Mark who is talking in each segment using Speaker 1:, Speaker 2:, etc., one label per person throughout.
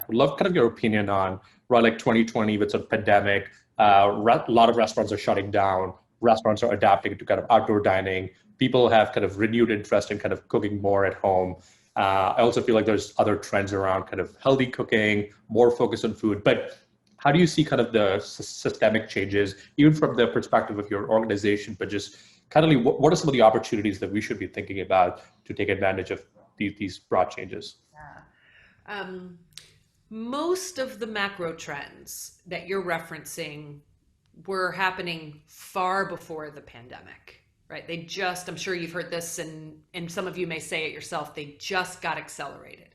Speaker 1: Would love kind of your opinion on, right, like 2020 with some pandemic, a lot of restaurants are shutting down, restaurants are adapting to kind of outdoor dining. People have kind of renewed interest in kind of cooking more at home. I also feel like there's other trends around kind of healthy cooking, more focus on food. But how do you see kind of the systemic changes, even from the perspective of your organization, but just kind of like, what are some of the opportunities that we should be thinking about to take advantage of these broad changes?
Speaker 2: Yeah. Most of the macro trends that you're referencing were happening far before the pandemic, right? I'm sure you've heard this, and some of you may say it yourself, they just got accelerated.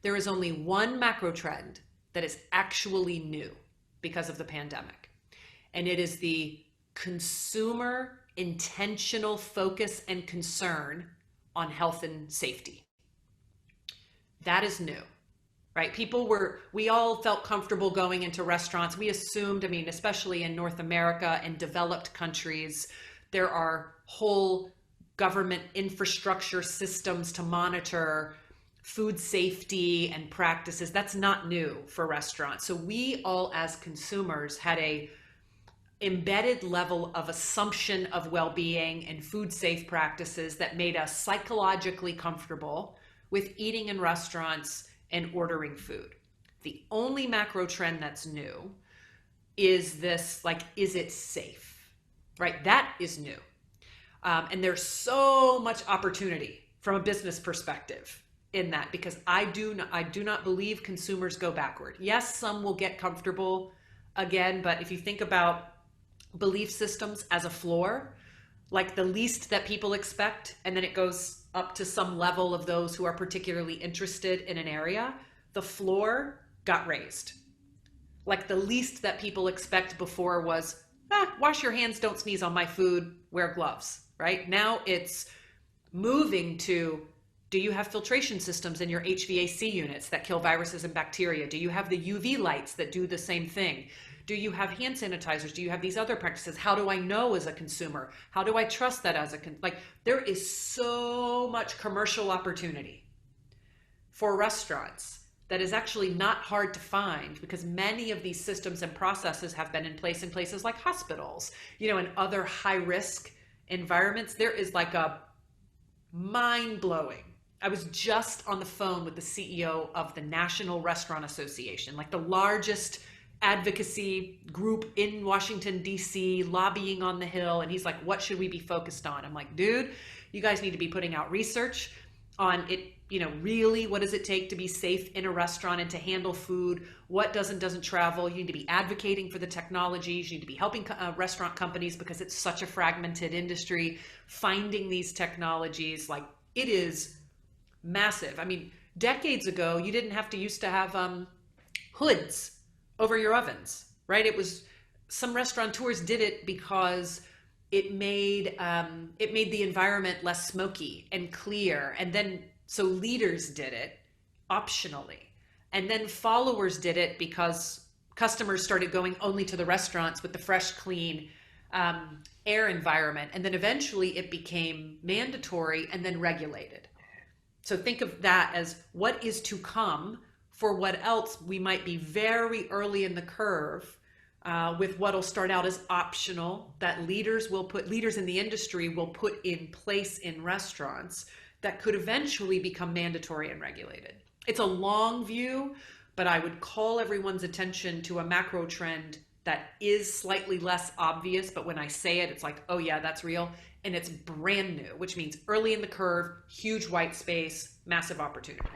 Speaker 2: There is only one macro trend that is actually new because of the pandemic, and it is the consumer intentional focus and concern on health and safety. That is new. Right? We all felt comfortable going into restaurants. We assumed, I mean, especially in North America and developed countries, there are whole government infrastructure systems to monitor food safety and practices. That's not new for restaurants. So we all as consumers had a embedded level of assumption of well-being and food safe practices that made us psychologically comfortable with eating in restaurants and ordering food. The only macro trend that's new is this, like, is it safe? Right? That is new. And there's so much opportunity from a business perspective in that, because I do not believe consumers go backward. Yes, some will get comfortable again, but if you think about belief systems as a floor, like the least that people expect, and then it goes up to some level of those who are particularly interested in an area, the floor got raised. Like the least that people expect before was, wash your hands, don't sneeze on my food, wear gloves, right? Now it's moving to, do you have filtration systems in your HVAC units that kill viruses and bacteria? Do you have the UV lights that do the same thing? Do you have hand sanitizers? Do you have these other practices? How do I know as a consumer? How do I trust that as like, there is so much commercial opportunity for restaurants that is actually not hard to find, because many of these systems and processes have been in place in places like hospitals, and other high risk environments. There is like a mind blowing. I was just on the phone with the CEO of the National Restaurant Association, like the largest advocacy group in Washington, D.C., lobbying on the Hill. And he's like, what should we be focused on? I'm like, dude, you guys need to be putting out research on it. Really, what does it take to be safe in a restaurant and to handle food? What does and doesn't travel? You need to be advocating for the technologies. You need to be helping restaurant companies, because it's such a fragmented industry, finding these technologies. Like, it is massive. I mean, decades ago, you didn't have to used to have hoods over your ovens, right? It was, some restaurateurs did it because it made the environment less smoky and clear. And then, so leaders did it optionally. And then followers did it because customers started going only to the restaurants with the fresh, clean air environment. And then eventually it became mandatory and then regulated. So think of that as what is to come. For what else we might be very early in the curve with what'll start out as optional, that leaders in the industry will put in place in restaurants, that could eventually become mandatory and regulated. It's a long view, but I would call everyone's attention to a macro trend that is slightly less obvious, but when I say it, it's like, oh yeah, that's real. And it's brand new, which means early in the curve, huge white space, massive opportunity.